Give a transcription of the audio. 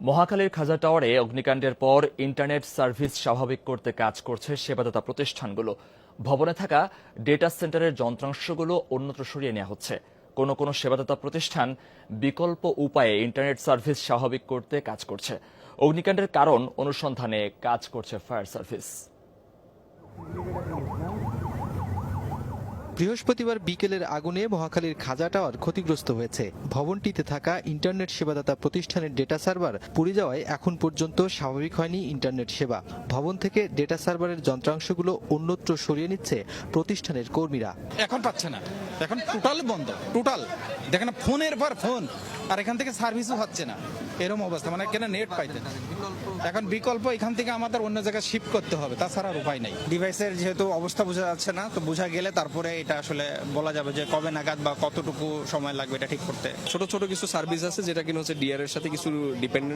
মহাখালীর খাজা টাওয়ারে অগ্নিকাণ্ডের পর ইন্টারনেট সার্ভিস স্বাভাবিক করতে কাজ করছে সেবাদাতা প্রতিষ্ঠানগুলো। ভবনে থাকা ডেটা সেন্টারের যন্ত্রাংশগুলো অন্যত্র সরিয়ে নেওয়া হচ্ছে। কোনো কোনো সেবাদাতা প্রতিষ্ঠান বিকল্প উপায়ে ইন্টারনেট সার্ভিস স্বাভাবিক করতে কাজ করছে। অগ্নিকাণ্ডের কারণ অনুসন্ধানে কাজ করছে ফায়ার সার্ভিস। বৃহস্পতিবার বিকেলের আগুনে মহাখালীর খাজা টাওয়ার ক্ষতিগ্রস্ত হয়েছে। ভবনটিতে থাকা ইন্টারনেট সেবাদাতা প্রতিষ্ঠানের ডেটা সার্ভার পুড়ে যাওয়ায় এখন পর্যন্ত স্বাভাবিক হয়নি ইন্টারনেট সেবা। ভবন থেকে ডেটা সার্ভারের যন্ত্রাংশগুলো অন্যত্র সরিয়ে নিচ্ছে প্রতিষ্ঠানের কর্মীরা। এখন পাচ্ছে না, এখন টোটাল বন্ধ, টোটাল দেখেন ফোনের পর ফোন, আর এখান থেকে সার্ভিসও হচ্ছে না, এরকম অবস্থা। মানে কেন নেট পাইতে এখন বিকল্প এখান থেকে আমাদের অন্য জায়গায় শিফট করতে হবে, তাছাড়া আর উপায় নাই। ডিভাইসের যেহেতু অবস্থা বোঝা যাচ্ছে না, তো বোঝা গেলে তারপরে এটা আসলে বলা যাবে যে কবে নাগাদ বা কতটুকু সময় লাগবে এটা ঠিক করতে। ছোট ছোট কিছু সার্ভিস আছে যেটা কিনা হচ্ছে ডিআর এর সাথে কিছু ডিপেন্ডেন্ট